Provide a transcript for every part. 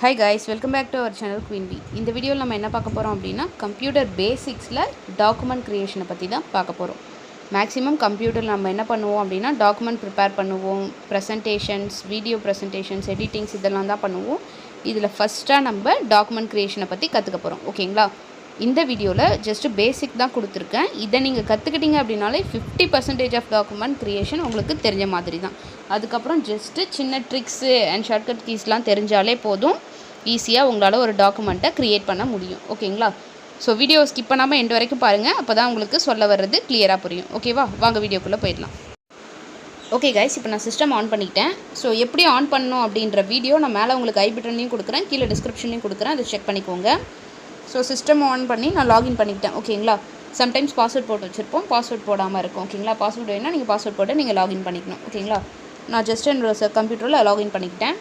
Hi guys, welcome back to our channel Queen Bee. இந்த வீடியோவில் நம்ம என்ன பார்க்க போகிறோம் அப்படின்னா கம்ப்யூட்டர் பேசிக்ஸில் டாக்குமெண்ட் க்ரியேஷனை பற்றி தான் பார்க்க போகிறோம். மேக்ஸிமம் கம்ப்யூட்டரில் நம்ம என்ன பண்ணுவோம் அப்படின்னா டாக்குமெண்ட் ப்ரிப்பேர் பண்ணுவோம், ப்ரெசன்டேஷன்ஸ், வீடியோ ப்ரெசன்டேஷன்ஸ், எடிட்டிங்ஸ் இதெல்லாம் தான் பண்ணுவோம். இதில் ஃபஸ்ட்டாக நம்ம டாக்குமெண்ட் க்ரியேஷனை பற்றி கற்றுக்க போகிறோம். ஓகேங்களா? இந்த வீடியோவில் ஜஸ்ட்டு பேசிக் தான் கொடுத்துருக்கேன். இதை நீங்கள் கற்றுக்கிட்டீங்க அப்படின்னாலே 50% ஆஃப் டாக்குமெண்ட் க்ரியேஷன் உங்களுக்கு தெரிஞ்ச மாதிரி தான். அதுக்கப்புறம் ஜஸ்ட்டு சின்ன ட்ரிக்ஸு அண்ட் ஷார்ட்கட் கீஸ்லாம் தெரிஞ்சாலே போதும், ஈஸியாக உங்களால் ஒரு டாக்குமெண்ட்டை க்ரியேட் பண்ண முடியும். ஓகேங்களா? ஸோ வீடியோ ஸ்கிப் பண்ணாமல் எண்ட் வரைக்கும் பாருங்கள், அப்போ தான் உங்களுக்கு சொல்ல வர்றது கிளியராக புரியும். ஓகேவா? வாங்க வீடியோக்குள்ளே போயிடலாம். ஓகே கைஸ், இப்போ நான் சிஸ்டம் ஆன் பண்ணிக்கிட்டேன். ஸோ எப்படி ஆன் பண்ணணும் அப்படின்ற வீடியோ நான் மேலே உங்களுக்கு ஐ பட்டன்லையும் கொடுக்குறேன், கீழே டிஸ்கிரிப்ஷன்லையும் கொடுக்குறேன், அதை செக் பண்ணிக்கோங்க. ஸோ சிஸ்டம் ஆன் பண்ணி நான் லாகின் பண்ணிக்கிட்டேன். ஓகேங்களா? சம்டைம்ஸ் பாஸ்வேர்ட் போட்டு வச்சுருப்போம், பாஸ்வேர்ட் போடாமல் இருக்கும். ஓகேங்களா? பாஸ்வேர்ட் வேணால் நீங்கள் பாஸ்வேர்ட் போட்டு நீங்கள் லாகின் பண்ணிக்கணும். ஓகேங்களா? நான் ஜஸ்ட் என்னோட கம்ப்யூட்டரில் லாகின் பண்ணிக்கிட்டேன்.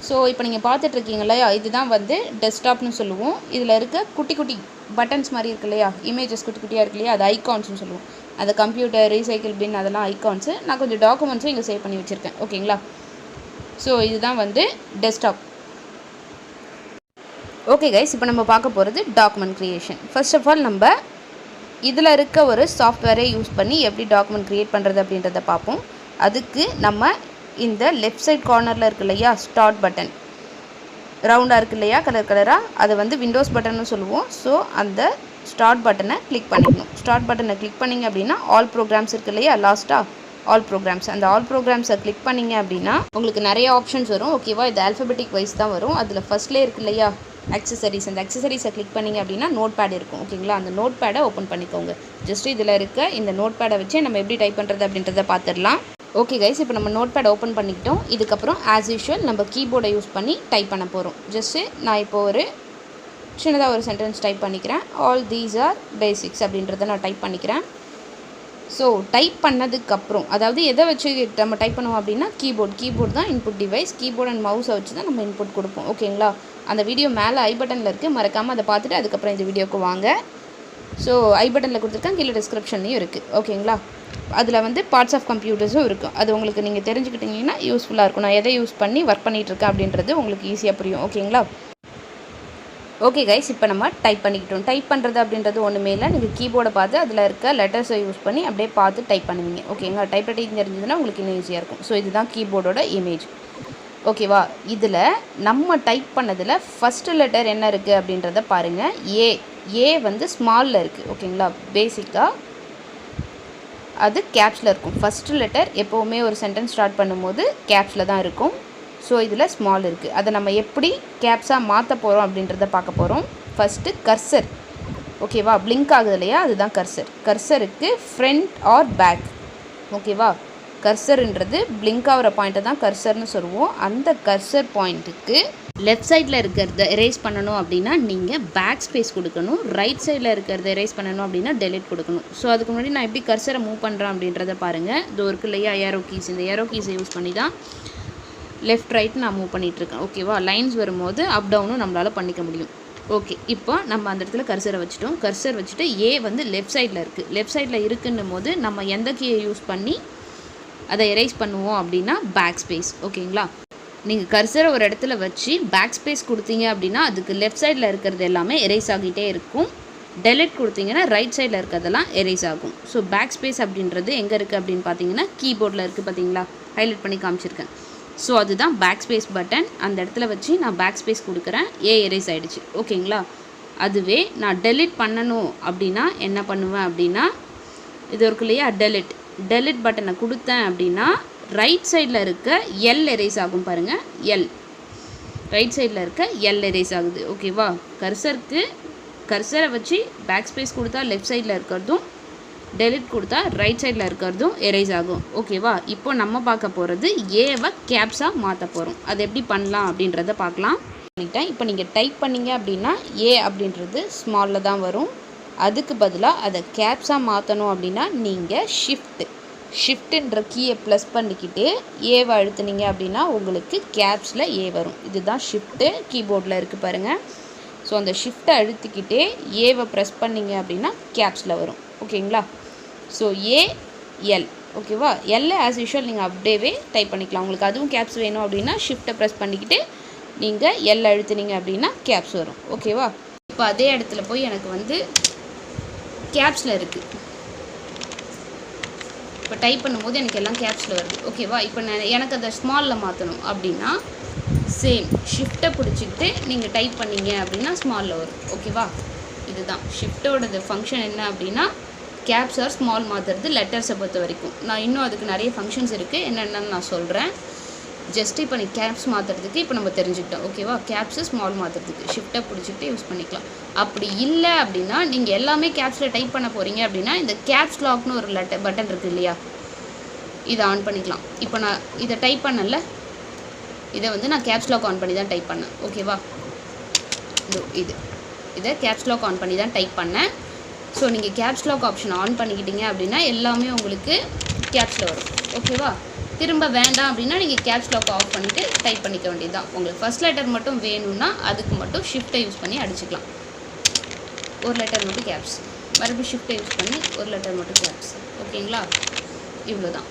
ஸோ இப்போ நீங்கள் பார்த்துட்ருக்கீங்க இல்லையா, இதுதான் வந்து டெஸ்க்டாப்னு சொல்லுவோம். இதில் இருக்க குட்டி குட்டி பட்டன்ஸ் மாதிரி இருக்கு இல்லையா, இமேஜஸ் குட்டி குட்டியாக இருக்கு இல்லையா, அது ஐகான்ஸ்னு சொல்லுவோம். அந்த கம்ப்யூட்டர், ரீசைக்கிள் பின் அதெல்லாம் ஐகான்ஸு. நான் கொஞ்சம் டாக்குமெண்ட்ஸும் இங்கே சேவ் பண்ணி வச்சுருக்கேன். ஓகேங்களா? ஸோ இதுதான் வந்து டெஸ்க்டாப். ஓகே கைஸ், இப்போ நம்ம பார்க்க போகிறது document creation. First of all நம்ம இதில் இருக்க ஒரு சாஃப்ட்வேரை யூஸ் பண்ணி எப்படி டாக்குமெண்ட் க்ரியேட் பண்ணுறது அப்படின்றத பார்ப்போம். அதுக்கு நம்ம இந்த லெஃப்ட் சைட் கார்னரில் இருக்கு இல்லையா ஸ்டார்ட் பட்டன், ரவுண்டாக இருக்கு இல்லையா கலர் கலராக, அதை வந்து விண்டோஸ் பட்டன்னு சொல்லுவோம். ஸோ அந்த ஸ்டார்ட் பட்டனை கிளிக் பண்ணிக்கணும். ஸ்டார்ட் பட்டனை கிளிக் பண்ணிங்க அப்படின்னா ஆல் ப்ரோக்ராம்ஸ் இருக்குது இல்லையா, லாஸ்ட்டாக ஆல் ப்ரோக்ராம்ஸ், அந்த ஆல் ப்ரோக்ராம்ஸை கிளிக் பண்ணிங்க அப்படின்னா உங்களுக்கு நிறைய ஆப்ஷன்ஸ் வரும். ஓகேவா? இது ஆல்ஃபபெட்டிக் வைஸ் தான் வரும். அதில் ஃபஸ்ட்லேயே இருக்கு இல்லையா அக்சசரிஸ், அந்த அக்சசரிஸை கிளிக் பண்ணிங்க அப்படின்னா நோட் பேட் இருக்கும். ஓகேங்களா? அந்த நோட் பேடை ஓப்பன் பண்ணிக்கோங்க. ஜஸ்ட் இதில் இருக்க இந்த நோட் பேடை வச்சு நம்ம எப்படி டைப் பண்ணுறது அப்படின்றத பார்த்துடலாம். ஓகே கைஸ், இப்போ நம்ம நோட் பேட் ஓப்பன் பண்ணிக்கிட்டோம். இதுக்கப்புறம் ஆஸ் யூஷுவல் நம்ம கீபோர்டை யூஸ் பண்ணி டைப் பண்ண போகிறோம். ஜஸ்ட்டு நான் இப்போ ஒரு சின்னதாக ஒரு சென்டென்ஸ் டைப் பண்ணிக்கிறேன். ஆல் தீஸ் ஆர் பேசிக்ஸ் அப்படின்றத நான் டைப் பண்ணிக்கிறேன். ஸோ டைப் பண்ணதுக்கப்புறம், அதாவது எதை வச்சு நம்ம டைப் பண்ணுவோம் அப்படின்னா கீபோர்டு தான் இன்புட் டிவைஸ். கீபோர்ட் அண்ட் மவுஸை வச்சு தான் நம்ம இன்புட் கொடுப்போம். ஓகேங்களா? அந்த வீடியோ மேலே ஐ பட்டனில் இருக்குது, மறக்காமல் அதை பார்த்துட்டு அதுக்கப்புறம் இந்த வீடியோக்கு வாங்க. ஸோ ஐ பட்டனில் கொடுத்துருக்கேன், கீழே டிஸ்கிரிப்ஷன்லையும் இருக்குது. ஓகேங்களா? அதில் வந்து பார்ட்ஸ் ஆஃப் கம்ப்யூட்டர்ஸும் இருக்கும். அது உங்களுக்கு நீங்கள் தெரிஞ்சுக்கிட்டிங்கன்னா யூஸ்ஃபுல்லாக இருக்கும். நான் எதை யூஸ் பண்ணி ஒர்க் பண்ணிகிட்ருக்கேன் அப்படின்றது உங்களுக்கு ஈஸியாக புரியும். ஓகேங்களா? ஓகே கைஸ், இப்போ நம்ம டைப் பண்ணிக்கிட்டோம். டைப் பண்ணுறது அப்படின்றது ஒன்றுமே இல்லை, நீங்கள் கீபோர்டை பார்த்து அதில் இருக்க லெட்டர்ஸை யூஸ் பண்ணி அப்படியே பார்த்து டைப் பண்ணுவீங்க. ஓகேங்களா? டைப் ரைட்டிங் தெரிஞ்சதுன்னா உங்களுக்கு இன்னும் ஈஸியாக இருக்கும். ஸோ இதுதான் கீபோர்டோட இமேஜ். ஓகேவா? இதில் நம்ம டைப் பண்ணதில் ஃபஸ்ட்டு லெட்டர் என்ன இருக்குது அப்படின்றத பாருங்கள். ஏ வந்து ஸ்மாலில் இருக்குது. ஓகேங்களா? பேசிக்காக அது கேப்ஸில் இருக்கும். ஃபஸ்ட்டு லெட்டர் எப்போவுமே ஒரு சென்டென்ஸ் ஸ்டார்ட் பண்ணும்போது கேப்ஸில் தான் இருக்கும். ஸோ இதில் ஸ்மால் இருக்குது. அதை நம்ம எப்படி கேப்ஸாக மாற்ற போகிறோம் அப்படின்றத பார்க்க போகிறோம். First cursor. ஓகேவா? பிளிங்க் ஆகுது இல்லையா, அதுதான் கர்சர். கர்சருக்கு ஃப்ரண்ட் ஆர் பேக். ஓகேவா? கர்சருன்றது பிளிங்க் ஆகிற பாயிண்ட்டை தான் கர்சர்னு சொல்லுவோம். அந்த கர்சர் பாயிண்ட்டுக்கு லெஃப்ட் சைடில் இருக்கிறத எரேஸ் பண்ணணும் அப்படின்னா நீங்கள் பேக் ஸ்பேஸ் கொடுக்கணும். ரைட் சைடில் இருக்கிறத எரேஸ் பண்ணணும் அப்படின்னா டெலிட் கொடுக்கணும். ஸோ அதுக்கு முன்னாடி நான் எப்படி கர்சரை மூவ் பண்ணுறேன் அப்படின்றத பாருங்கள். இதோ இருக்கு இல்லையா ஏரோ கீஸ், இந்த ஏரோ கீஸை யூஸ் பண்ணி தான் லெஃப்ட் ரைட் நான் மூவ் பண்ணிகிட்ருக்கேன். ஓகேவா? லைன்ஸ் வரும்போது அப் டவுனும் நம்மளால் பண்ணிக்க முடியும். ஓகே, இப்போ நம்ம அந்த இடத்துல கர்சரை வச்சுட்டோம். கர்சர் வச்சுட்டு ஏ வந்து லெஃப்ட் சைடில் இருக்குது. லெஃப்ட் சைடில் இருக்குன்னும் போது நம்ம எந்த கீயை யூஸ் பண்ணி அதை எரேஸ் பண்ணுவோம் அப்படின்னா பேக் ஸ்பேஸ். ஓகேங்களா? நீங்கள் கர்சரை ஒரு இடத்துல வச்சு பேக் ஸ்பேஸ் கொடுத்தீங்க அப்படின்னா அதுக்கு லெஃப்ட் சைடில் இருக்கிறது எல்லாமே எரேஸ் ஆகிட்டே இருக்கும். டெலிட் கொடுத்தீங்கன்னா ரைட் சைடில் இருக்கிறதெல்லாம் எரேஸ் ஆகும். ஸோ பேக் ஸ்பேஸ் அப்படின்றது எங்கே இருக்குது அப்படின்னு பார்த்தீங்கன்னா கீபோர்டில் இருக்குது. பார்த்தீங்களா? ஹைலைட் பண்ணி காமிச்சிருக்கேன். ஸோ அதுதான் பேக் ஸ்பேஸ் பட்டன். அந்த இடத்துல வச்சு நான் பேக் ஸ்பேஸ் கொடுக்குறேன். எரேஸ் ஆகிடுச்சு. ஓகேங்களா? அதுவே நான் டெலிட் பண்ணணும் அப்படின்னா என்ன பண்ணுவேன் அப்படின்னா, இது இருக்கு இல்லையா டெலிட் பட்டனை கொடுத்தேன் அப்படின்னா ரைட் சைடில் இருக்க எல் எரேஸ் ஆகும். பாருங்கள், ரைட் சைடில் இருக்க எல் எரேஸ் ஆகுது. ஓகேவா? கர்சரை வச்சு பேக் ஸ்பேஸ் கொடுத்தா லெஃப்ட் சைடில் இருக்கிறதும், டெலிட் கொடுத்தா ரைட் சைடில் இருக்கிறதும் எரேஸ் ஆகும். ஓகேவா? இப்போ நம்ம பார்க்க போகிறது ஏவை கேப்ஸாக மாற்ற போகிறோம். அது எப்படி பண்ணலாம் அப்படின்றத பார்க்கலாம். இப்போ நீங்கள் டைப் பண்ணிங்க அப்படின்னா ஏ அப்படின்றது ஸ்மாலில் தான் வரும். அதுக்கு பதிலாக அதை கேப்ஸாக மாற்றணும் அப்படின்னா நீங்கள் ஷிஃப்ட்டுன்ற கீயை ப்ளஸ் பண்ணிக்கிட்டு ஏவை அழுத்துனீங்க அப்படின்னா உங்களுக்கு கேப்ஸில் ஏ வரும். இதுதான் ஷிஃப்ட்டு. கீபோர்டில் இருக்குது பாருங்கள். ஸோ அந்த ஷிஃப்ட்டை அழுத்திக்கிட்டே ஏவை ப்ரெஸ் பண்ணிங்க அப்படின்னா கேப்ஸில் வரும். ஓகேங்களா? So L. ஓகேவா? எல்லை ஆஸ் யூஷுவல் நீங்கள் அப்படியே டைப் பண்ணிக்கலாம். உங்களுக்கு அதுவும் கேப்ஸ் வேணும் அப்படின்னா ஷிஃப்ட்டை ப்ரெஸ் பண்ணிக்கிட்டு நீங்கள் எல் அழுத்துனீங்க அப்படின்னா கேப்ஸ் வரும். ஓகேவா? இப்போ அதே இடத்துல போய் எனக்கு வந்து கேப்ஸில் இருக்குது. இப்போ டைப் பண்ணும்போது எனக்கு எல்லாம் கேப்ஸில் வருது. ஓகேவா? இப்போ எனக்கு அதை ஸ்மாலில் மாற்றணும் அப்படின்னா சேம் ஷிஃப்ட்டை பிடிச்சிக்கிட்டு நீங்கள் டைப் பண்ணிங்க அப்படின்னா ஸ்மாலில் வரும். ஓகேவா? இதுதான் ஷிஃப்ட்டோடது ஃபங்க்ஷன் என்ன அப்படின்னா கேப்ஸ் ஆர் ஸ்மால் மாற்றுறது லெட்டர்ஸை பொறுத்த வரைக்கும். நான் இன்னும் அதுக்கு நிறைய ஃபங்க்ஷன்ஸ் இருக்குது, என்னென்னு நான் சொல்கிறேன். ஜஸ்ட் இப்போ நீ கேப்ஸ் மாற்றுறதுக்கு இப்போ நம்ம தெரிஞ்சுக்கிட்டோம். ஓகேவா? கேப்ஸு ஸ்மால் மாற்றுறதுக்கு ஷிஃப்ட்டை பிடிச்சிக்கிட்டு யூஸ் பண்ணிக்கலாம். அப்படி இல்லை அப்படின்னா நீங்கள் எல்லாமே கேப்ஸில் டைப் பண்ண போகிறீங்க அப்படின்னா இந்த கேப்ஸ் லாக்னு ஒரு பட்டன் இருக்குது இல்லையா, இதை ஆன் பண்ணிக்கலாம். இப்போ நான் இதை டைப் பண்ணல, இதை வந்து நான் கேப்ஸ் லாக் ஆன் பண்ணி தான் டைப் பண்ணேன். ஓகேவா? இதை கேப்ஸ் லாக் ஆன் பண்ணி தான் டைப் பண்ணேன். ஸோ நீங்கள் கேப்ஸ் லாக் ஆப்ஷன் ஆன் பண்ணிக்கிட்டீங்க அப்படின்னா எல்லாமே உங்களுக்கு கேப்ஸில் வரும். ஓகேவா? திரும்ப வேண்டாம் அப்படின்னா நீங்கள் கேப்ஸ் லாக் ஆஃப் பண்ணிவிட்டு டைப் பண்ணிக்க வேண்டியது தான். உங்களுக்கு ஃபஸ்ட் லெட்டர் மட்டும் வேணும்னா அதுக்கு மட்டும் ஷிஃப்ட்டை யூஸ் பண்ணி அடிச்சுக்கலாம். ஒரு லெட்டர் மட்டும் கேப்ஸ், மறுபடியும் ஷிஃப்ட்டை யூஸ் பண்ணி ஒரு லெட்டர் மட்டும் கேப்ஸ். ஓகேங்களா? இவ்வளோ தான்.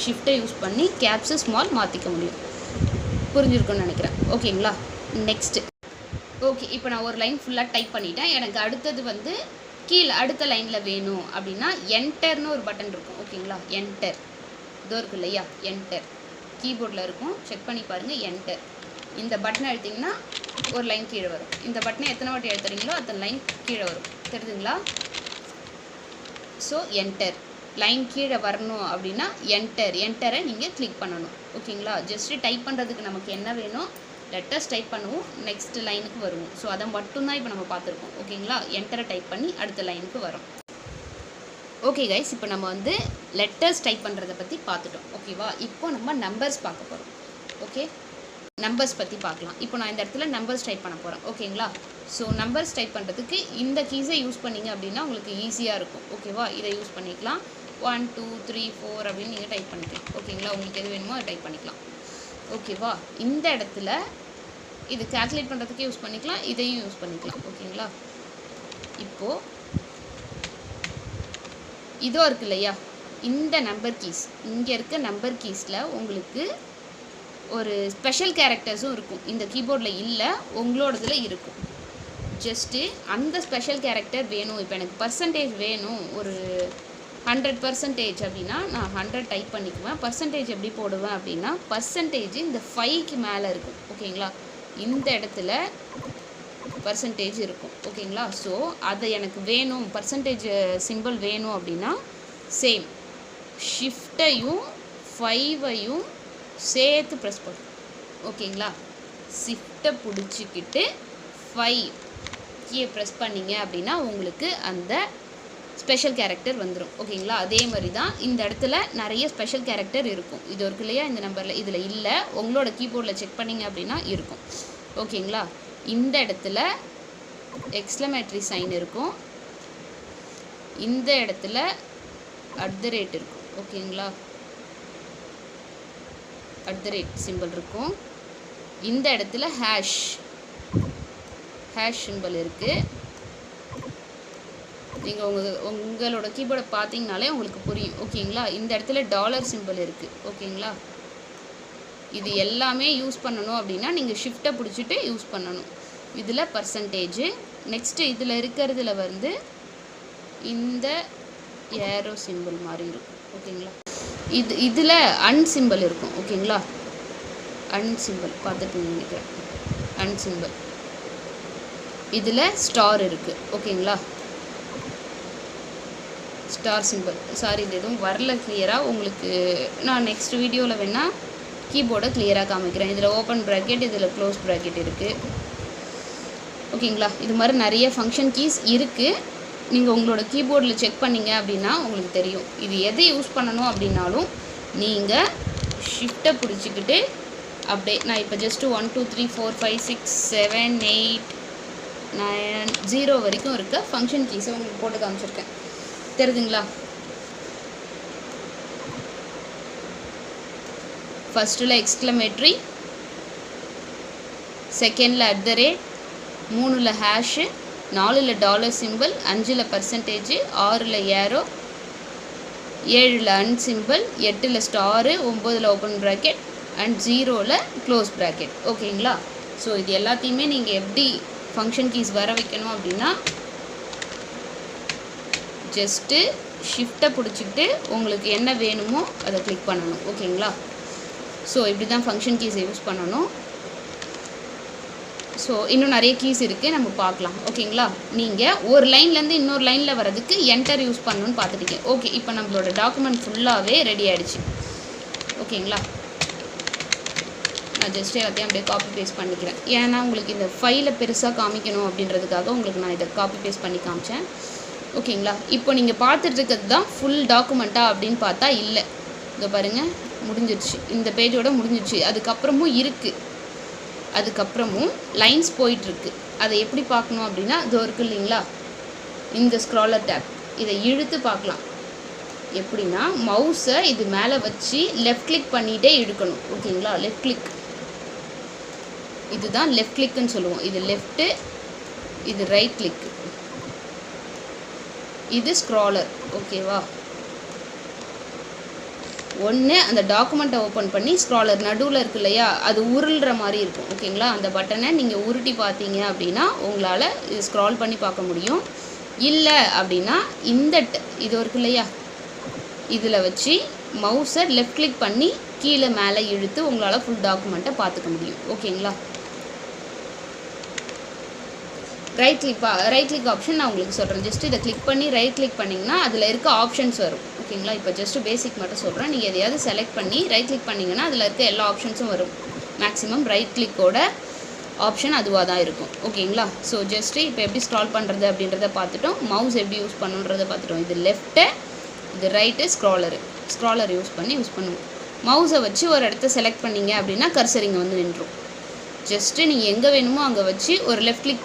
ஷிஃப்ட்டை யூஸ் பண்ணி கேப்ஸு ஸ்மால் மாற்றிக்க முடியும். புரிஞ்சிருக்குன்னு நினைக்கிறேன். ஓகேங்களா? நெக்ஸ்ட்டு ஓகே, இப்போ நான் ஒரு லைன் ஃபுல்லாக டைப் பண்ணிட்டேன். எனக்கு அடுத்தது வந்து கீழே அடுத்த லைனில் வேணும் அப்படின்னா என்டர்னு ஒரு பட்டன் இருக்கும். ஓகேங்களா? என்டர் இதோ இருக்குது இல்லையா, என்டர் கீபோர்டில் இருக்கும், செக் பண்ணி பாருங்கள். என்டர் இந்த பட்டனை அழுத்திங்கன்னா ஒரு லைன் கீழே வரும். இந்த பட்டனை எத்தனை வாட்டி அழுத்துறீங்களோ அத்தனை லைன் கீழே வரும். தெரியுதுங்களா? ஸோ என்டர் லைன் கீழே வரணும் அப்படின்னா என்டரை நீங்கள் கிளிக் பண்ணணும். ஓகேங்களா? ஜஸ்ட்டு டைப் பண்ணுறதுக்கு நமக்கு என்ன வேணும், லெட்டர்ஸ் டைப் பண்ணுவோம், நெக்ஸ்ட் லைனுக்கு வருவோம். ஸோ அதை மட்டும்தான் இப்போ நம்ம பார்த்துருக்கோம். ஓகேங்களா? என்டரை டைப் பண்ணி அடுத்த லைனுக்கு வரும். ஓகே கைஸ், இப்போ நம்ம வந்து லெட்டர்ஸ் டைப் பண்ணுறதை பற்றி பார்த்துட்டோம். ஓகேவா? இப்போ நம்ம நம்பர்ஸ் பார்க்க போகிறோம். ஓகே, நம்பர்ஸ் பற்றி பார்க்கலாம். இப்போ நான் இந்த இடத்துல நம்பர்ஸ் டைப் பண்ண போகிறேன். ஓகேங்களா? ஸோ நம்பர்ஸ் டைப் பண்ணுறதுக்கு இந்த கீஸை யூஸ் பண்ணிங்க அப்படின்னா உங்களுக்கு ஈஸியாக இருக்கும். ஓகேவா? இதை யூஸ் பண்ணிக்கலாம். 1 2 3 4 அப்படின்னு நீங்கள் டைப் பண்ணிக்கலாம். ஓகேங்களா? உங்களுக்கு எது வேணுமோ அதை டைப் பண்ணிக்கலாம். ஓகேவா? இந்த இடத்துல இது கால்குலேட் பண்ணுறதுக்கு யூஸ் பண்ணிக்கலாம், இதையும் யூஸ் பண்ணிக்கலாம். ஓகேங்களா? இப்போது இதோ இருக்கு இல்லையா, இந்த நம்பர் கீஸ், இங்கே இருக்க நம்பர் கீஸில் உங்களுக்கு ஒரு ஸ்பெஷல் கேரக்டர்ஸும் இருக்கும். இந்த கீபோர்டில் இல்லை, உங்களோடதில் இருக்கும். ஜஸ்ட்டு அந்த ஸ்பெஷல் கேரக்டர் வேணும். இப்போ எனக்கு பர்சன்டேஜ் வேணும், ஒரு 100% அப்படின்னா நான் 100 டைப் பண்ணிக்குவேன். பர்சன்டேஜ் எப்படி போடுவேன் அப்படின்னா பர்சன்டேஜ் இந்த 5க்கு மேலே இருக்கும். ஓகேங்களா? இந்த இடத்துல பர்சன்டேஜ் இருக்கும். ஓகேங்களா? ஸோ அதை எனக்கு வேணும், பர்சன்டேஜ் சிம்பிள் வேணும் அப்படின்னா சேம் ஷிஃப்ட்டையும் 5ஐயும் சேர்த்து ப்ரெஸ் பண்ணும். ஓகேங்களா? ஷிஃப்ட்டை பிடிச்சிக்கிட்டு 5 கீயை ப்ரெஸ் பண்ணிங்க அப்படின்னா உங்களுக்கு அந்த ஸ்பெஷல் கேரக்டர் வந்துடும். ஓகேங்களா? அதே மாதிரி தான் இந்த இடத்துல நிறைய ஸ்பெஷல் கேரக்டர் இருக்கும். இது இருக்கு இல்லையா, இந்த நம்பரில் இதில் இல்லை, உங்களோட கீபோர்டில் செக் பண்ணிங்க அப்படின்னா இருக்கும். ஓகேங்களா? இந்த இடத்துல எக்ஸ்க்ளமேட்டரி சைன் இருக்கும், இந்த இடத்துல @ இருக்கும். ஓகேங்களா? @ சிம்பிள் இருக்கும். இந்த இடத்துல ஹேஷ் சிம்பிள் இருக்குது. நீங்கள் உங்களோட கீபோர்டை பார்த்தீங்கனாலே உங்களுக்கு புரியும். ஓகேங்களா? இந்த இடத்துல டாலர் சிம்பிள் இருக்குது. ஓகேங்களா? இது எல்லாமே யூஸ் பண்ணணும் அப்படின்னா நீங்கள் ஷிஃப்ட்டை பிடிச்சிட்டு யூஸ் பண்ணணும். இதில் பர்சன்டேஜ், நெக்ஸ்ட்டு இதில் இருக்கிறதுல வந்து இந்த ஏரோ சிம்பிள் மாதிரி இருக்கும். ஓகேங்களா? இதில் அன் சிம்பிள் இருக்கும். ஓகேங்களா? அன் சிம்பிள் பார்த்துட்டு நினைக்கிறேன். அன் சிம்பிள் இதில் ஸ்டார் இருக்குது. ஓகேங்களா? ஸ்டார் சிம்பிள், சாரி இது எதுவும் வரல கிளியராக. உங்களுக்கு நான் நெக்ஸ்ட் வீடியோவில் வேணால் கீபோர்டை கிளியராக காமிக்கிறேன். இதில் ஓப்பன் ப்ராக்கெட், இதில் க்ளோஸ் ப்ராக்கெட் இருக்குது. ஓகேங்களா? இது மாதிரி நிறைய ஃபங்க்ஷன் கீஸ் இருக்குது. நீங்கள் உங்களோட கீபோர்டில் செக் பண்ணிங்க அப்படின்னா உங்களுக்கு தெரியும். இது எதை யூஸ் பண்ணணும் அப்படின்னாலும் நீங்கள் ஷிஃப்ட்டை பிடிச்சிக்கிட்டு அப்படியே நான் இப்போ ஜஸ்ட்டு 1 2 3 4 5 6 7 8 9 0 வரைக்கும் இருக்க ஃபங்க்ஷன் கீஸை உங்களுக்கு போட்டு காமிச்சிருக்கேன். தெரியுதுங்களா? ஃபஸ்ட்டில் எக்ஸ்க்ளமேட்ரி, செகண்டில் @ 3ல் ஹேஷு, 4ல் டாலர் சிம்பிள், 5ல் பர்சன்டேஜ், 6ல் ஏரோ, 7ல் அன் சிம்பிள், 8ல் ஸ்டாரு, 9ல் ஓப்பன் ப்ராக்கெட் அண்ட் 0ல் க்ளோஸ் ப்ராக்கெட். ஓகேங்களா? ஸோ இது எல்லாத்தையுமே நீங்கள் எப்படி ஃபங்க்ஷன் கீஸ் வர வைக்கணும் அப்படின்னா ஜஸ்ட்டு ஷிஃப்ட்டை பிடிச்சிக்கிட்டு உங்களுக்கு என்ன வேணுமோ அதை கிளிக் பண்ணணும். ஓகேங்களா? ஸோ இப்படி தான் ஃபங்க்ஷன் கீஸை யூஸ் பண்ணணும். ஸோ இன்னும் நிறைய கீஸ் இருக்குது, நம்ம பார்க்கலாம். ஓகேங்களா? நீங்கள் ஒரு லைன்லேருந்து இன்னொரு லைனில் வரதுக்கு என்டர் யூஸ் பண்ணணுன்னு பார்த்துட்டீங்க. ஓகே, இப்போ நம்மளோட டாக்குமெண்ட் ஃபுல்லாகவே ரெடி ஆகிடுச்சு. ஓகேங்களா? நான் ஜஸ்ட் எல்லாத்தையும் அப்படியே காப்பி பேஸ்ட் பண்ணிக்கிறேன். ஏன்னா உங்களுக்கு இந்த ஃபைலை பெருசாக காமிக்கணும் அப்படின்றதுக்காக உங்களுக்கு நான் இதை காப்பி பேஸ்ட் பண்ணி காமிச்சேன். ஓகேங்களா? இப்போ நீங்கள் பார்த்துட்டு இருக்கிறது தான் ஃபுல் டாக்குமெண்ட்டா அப்படின்னு பார்த்தா இல்லை. இதோ பாருங்கள், முடிஞ்சிடுச்சு. இந்த பேஜோட முடிஞ்சிடுச்சு. அதுக்கப்புறமும் இருக்குது, அதுக்கப்புறமும் லைன்ஸ் போயிட்டுருக்கு. அதை எப்படி பார்க்கணும் அப்படின்னா இதோ இருக்குது இல்லைங்களா, இந்த ஸ்க்ராலர் டேப், இதை இழுத்து பார்க்கலாம். எப்படின்னா மவுஸை இது மேலே வச்சு லெஃப்ட் கிளிக் பண்ணிகிட்டே இழுக்கணும். ஓகேங்களா? லெஃப்ட் கிளிக், இதுதான் லெஃப்ட் கிளிக்குன்னு சொல்லுவோம். இது லெஃப்ட்டு, இது ரைட் கிளிக்கு, இது ஸ்க்ராலர். ஓகேவா? ஒன்று அந்த டாக்குமெண்ட்டை ஓப்பன் பண்ணி ஸ்க்ராலர் நடுவில் இருக்கு இல்லையா, அது உருள்ற மாதிரி இருக்கும். ஓகேங்களா? அந்த பட்டனை நீங்கள் உருட்டி பார்த்தீங்க அப்படின்னா உங்களால் இது ஸ்க்ரால் பண்ணி பார்க்க முடியும். இல்லை அப்படின்னா இந்த இது இருக்கு இல்லையா, இதில் வச்சு மவுஸை லெஃப்ட் கிளிக் பண்ணி கீழே மேலே இழுத்து உங்களால் ஃபுல் டாக்குமெண்ட்டை பார்த்துக்க முடியும். ஓகேங்களா? ரைட் கிளிக் ஆப்ஷன் நான் உங்களுக்கு சொல்கிறேன். ஜஸ்ட் இதை கிளிக் பண்ணி ரைட் கிளிக் பண்ணிங்கன்னா அதில் இருக்க ஆப்ஷன்ஸ் வரும். ஓகேங்களா? இப்போ ஜஸ்ட்டு பேசிக் மட்டும் சொல்கிறேன். நீங்கள் எதையாவது செலக்ட் பண்ணி ரைட் கிளிக் பண்ணிங்கன்னா அதில் இருக்க எல்லா ஆப்ஷன்ஸும் வரும். மேக்ஸிமம் ரைட் கிளிக்கோட ஆப்ஷன் அதுவாக தான் இருக்கும். ஓகேங்களா? ஸோ ஜஸ்ட்டு இப்போ எப்படி ஸ்க்ரால் பண்ணுறது அப்படின்றத பார்த்துட்டோம். மவுஸ் எப்படி யூஸ் பண்ணுன்றதை பார்த்துட்டோம். இது லெஃப்ட்டு, இது ரைட்டு, ஸ்க்ராலர் யூஸ் பண்ணுவோம். மவுஸை வச்சு ஒரு இடத்த செலக்ட் பண்ணிங்க அப்படின்னா கர்சர் இங்கே வந்து நின்றும். ஜஸ்ட்டு நீங்கள் எங்கே வேணுமோ அங்கே வச்சு ஒரு லெஃப்ட் கிளிக்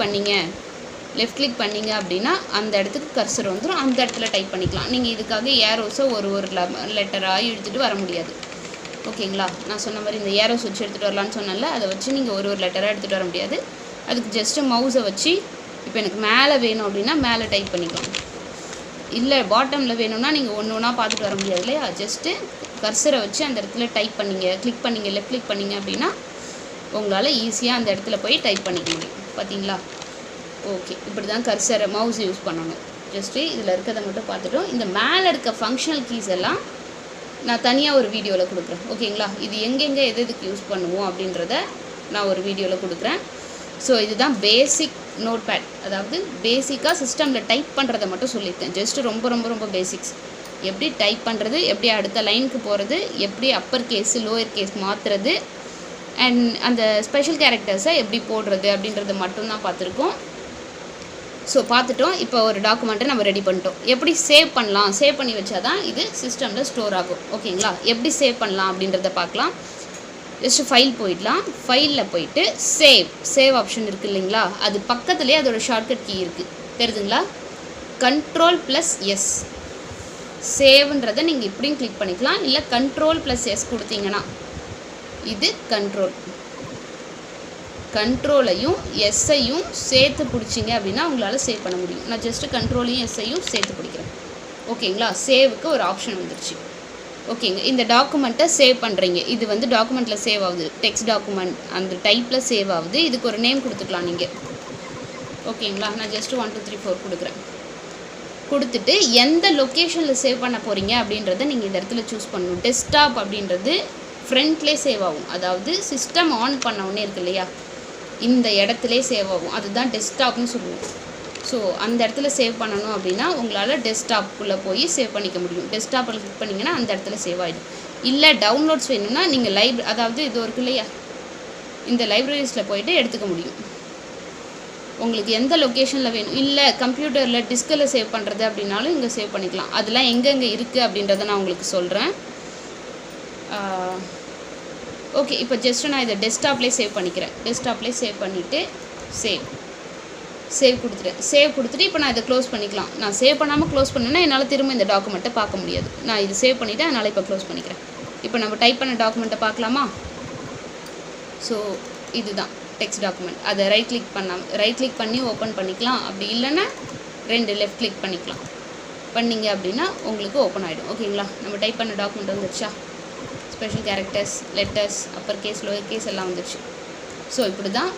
பண்ணிங்க அப்படின்னா அந்த இடத்துக்கு கர்சர் வந்துடும். அந்த இடத்துல டைப் பண்ணிக்கலாம். நீங்கள் இதுக்காக ஏரோஸை ஒரு லெட்டராக இழுத்துட்டு வர முடியாது. ஓகேங்களா? நான் சொன்ன மாதிரி இந்த ஏரோஸ் வச்சு எடுத்துகிட்டு வரலான்னு சொன்னேன்ல, அதை வச்சு நீங்கள் ஒரு லெட்டராக எடுத்துகிட்டு வர முடியாது. அதுக்கு ஜஸ்ட்டு மவுஸை வச்சு இப்போ எனக்கு மேலே வேணும் அப்படின்னா மேலே டைப் பண்ணிக்கலாம். இல்லை பாட்டமில் வேணும்னா நீங்கள் ஒன்று ஒன்றா பார்த்துட்டு வர முடியாது இல்லையா. ஜஸ்ட்டு கர்சரை வச்சு அந்த இடத்துல டைப் லெஃப்ட் கிளிக் பண்ணிங்க அப்படின்னா உங்களால் ஈஸியாக அந்த இடத்துல போய் டைப் பண்ணிக்க முடியும். பார்த்தீங்களா? ஓகே, இப்படி தான் கர்சரை மவுஸ் யூஸ் பண்ணணும். ஜஸ்ட்டு இதில் இருக்கிறத மட்டும் பார்த்துட்டோம். இந்த மேலே இருக்க ஃபங்க்ஷனல் கீஸ் எல்லாம் நான் தனியாக ஒரு வீடியோவில் கொடுக்குறேன். ஓகேங்களா? இது எங்கெங்கே எதுக்கு யூஸ் பண்ணுவோம் அப்படின்றத நான் ஒரு வீடியோவில் கொடுக்குறேன். ஸோ இதுதான் பேசிக் நோட் பேட், அதாவது பேசிக்காக சிஸ்டமில் டைப் பண்ணுறதை மட்டும் சொல்லியிருக்கேன். ஜஸ்ட்டு ரொம்ப ரொம்ப ரொம்ப பேசிக்ஸ். எப்படி டைப் பண்ணுறது, எப்படி அடுத்த லைனுக்கு போகிறது, எப்படி அப்பர் கேஸு லோயர் கேஸ் மாற்றுறது, அண்ட் அந்த ஸ்பெஷல் கேரக்டர்ஸை எப்படி போடுறது அப்படின்றத மட்டும்தான் பார்த்துருக்கோம். ஸோ பார்த்துட்டோம். இப்போ ஒரு டாக்குமெண்ட்டை நம்ம ரெடி பண்ணிட்டோம். எப்படி சேவ் பண்ணி வச்சா தான் இது சிஸ்டமில் ஸ்டோர் ஆகும். ஓகேங்களா? எப்படி சேவ் பண்ணலாம் அப்படின்றத பார்க்கலாம். ஜஸ்ட்டு ஃபைல் போயிடலாம். ஃபைலில் போயிட்டு சேவ் ஆப்ஷன் இருக்குது இல்லைங்களா, அது பக்கத்துலேயே அதோட ஷார்ட்கட் கீ இருக்குது, தெரியுதுங்களா? Ctrl+S. சேவ்ன்றதை நீங்கள் இப்படியும் கிளிக் பண்ணிக்கலாம். இல்லை Ctrl+S கொடுத்தீங்கன்னா இது கண்ட்ரோலையும் எஸ்ஸையும் சேர்த்து பிடிச்சிங்க அப்படின்னா உங்களால் சேவ் பண்ண முடியும். நான் ஜஸ்ட்டு கண்ட்ரோலையும் எஸ்ஸையும் சேர்த்து பிடிக்கிறேன். ஓகேங்களா? சேவுக்கு ஒரு ஆப்ஷன் வந்துருச்சு. ஓகேங்க, இந்த டாக்குமெண்ட்டை சேவ் பண்ணுறீங்க. இது வந்து டாக்குமெண்ட்டில் சேவ் ஆகுது, டெக்ஸ்ட் டாக்குமெண்ட் அந்த டைப்பில் சேவ் ஆகுது. இதுக்கு ஒரு நேம் கொடுத்துக்கலாம் நீங்கள். ஓகேங்களா? நான் ஜஸ்ட்டு 1 2 3 4 கொடுக்குறேன். கொடுத்துட்டு எந்த லொக்கேஷனில் சேவ் பண்ண போகிறீங்க அப்படின்றத நீங்கள் இந்த இடத்துல சூஸ் பண்ணணும். டெஸ்க்டாப் அப்படின்றது ஃப்ரண்ட்லேயே சேவ் ஆகும், அதாவது சிஸ்டம் ஆன் பண்ண உடனே இருக்கு இல்லையா, இந்த இடத்துலே சேவ் ஆகும். அதுதான் டெஸ்க்டாப்னு சொல்லுவோம். ஸோ அந்த இடத்துல சேவ் பண்ணணும் அப்படின்னா உங்களால் டெஸ்க்டாப்புக்குள்ளே போய் சேவ் பண்ணிக்க முடியும். டெஸ்க்டாப்பில் கிளிக் பண்ணிங்கன்னா அந்த இடத்துல சேவ் ஆகிடும். இல்லை டவுன்லோட்ஸ் வேணும்னா நீங்கள் அதாவது இது இருக்கு இல்லையா, இந்த லைப்ரரிஸில் போய்ட்டு எடுத்துக்க முடியும். உங்களுக்கு எந்த லொக்கேஷனில் வேணும், இல்லை கம்ப்யூட்டரில் டிஸ்கில் சேவ் பண்ணுறது அப்படின்னாலும் இங்கே சேவ் பண்ணிக்கலாம். அதெல்லாம் எங்கெங்கே இருக்குது அப்படின்றத நான் உங்களுக்கு சொல்கிறேன். ஓகே, இப்போ ஜஸ்ட்டு நான் இதை டெஸ்க்டாப்லேயே சேவ் பண்ணிக்கிறேன். டெஸ்க்டாப்லேயே சேவ் பண்ணிவிட்டு சேவ் கொடுத்துட்டு இப்போ நான் இதை க்ளோஸ் பண்ணிக்கலாம். நான் சேவ் பண்ணாமல் க்ளோஸ் பண்ணேன்னா என்னால் திரும்ப இந்த டாக்குமெண்ட்டை பார்க்க முடியாது. நான் இது சேவ் பண்ணிவிட்டு அதனால் இப்போ க்ளோஸ் பண்ணிக்கிறேன். இப்போ நம்ம டைப் பண்ண டாக்குமெண்ட்டை பார்க்கலாமா? ஸோ இதுதான் டெக்ஸ்ட் டாக்குமெண்ட். அதை ரைட் கிளிக் பண்ணி ஓப்பன் பண்ணிக்கலாம். அப்படி இல்லைன்னா 2 லெஃப்ட் கிளிக் பண்ணிங்க அப்படின்னா உங்களுக்கு ஓப்பன் ஆகிடும். ஓகேங்களா? நம்ம டைப் பண்ண டாக்குமெண்ட் வந்துருச்சா? Special characters, letters, upper case lower case எல்லாம் வந்துருச்சு. ஸோ இப்படி தான்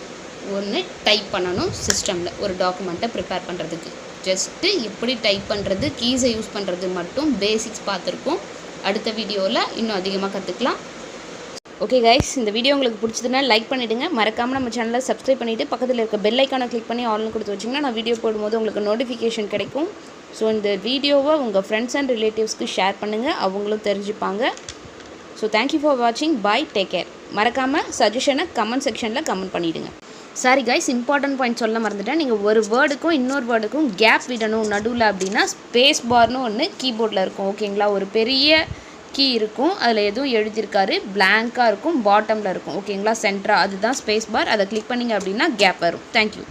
ஒன்று டைப் பண்ணணும் சிஸ்டமில் ஒரு டாக்குமெண்ட்டை ப்ரிப்பேர் பண்ணுறதுக்கு. ஜஸ்ட்டு எப்படி டைப் பண்ணுறது, கீஸை யூஸ் பண்ணுறது மட்டும் பேசிக்ஸ் பார்த்துருக்கோம். அடுத்த வீடியோவில் இன்னும் அதிகமாக கற்றுக்கலாம். ஓகே கைஸ், இந்த வீடியோ உங்களுக்கு பிடிச்சதுன்னா லைக் பண்ணிவிடுங்க. மறக்காமல் நம்ம சேனலை சப்ஸ்கிரைப் பண்ணிவிட்டு பக்கத்தில் இருக்க பெல் ஐக்கானை கிளிக் பண்ணி ஆல்னு கொடுத்து வச்சிங்கன்னா நான் வீடியோ போடும்போது உங்களுக்கு நோட்டிஃபிகேஷன் கிடைக்கும். ஸோ இந்த வீடியோவை உங்கள் ஃப்ரெண்ட்ஸ் அண்ட் ரிலேட்டிவ்ஸ்க்கு ஷேர் பண்ணுங்கள், அவங்களும் தெரிஞ்சுப்பாங்க. ஸோ தேங்க்யூ ஃபார் வாட்சிங். பாய், டேக் கேர். மறக்காமல் சஜஷனை கமெண்ட் செக்ஷனில் கமெண்ட் பண்ணிவிடுங்க. சாரி கைஸ், இம்பார்ட்டன்ட் பாயிண்ட் சொல்ல மறந்துட்டேன். நீங்கள் ஒரு வேர்டுக்கும் இன்னொரு வேர்டுக்கும் கேப் விடணும் நடுவில் அப்படின்னா ஸ்பேஸ் பார்னு ஒன்று கீபோர்டில் இருக்கும். ஓகேங்களா, ஒரு பெரிய கீ இருக்கும், அதில் எதுவும் எழுதியிருக்காரு, பிளாங்காக இருக்கும், பாட்டமில் இருக்கும். ஓகேங்களா, சென்டராக அதுதான் ஸ்பேஸ் பார். அதை கிளிக் பண்ணிங்க அப்படின்னா கேப் வரும். தேங்க்யூ.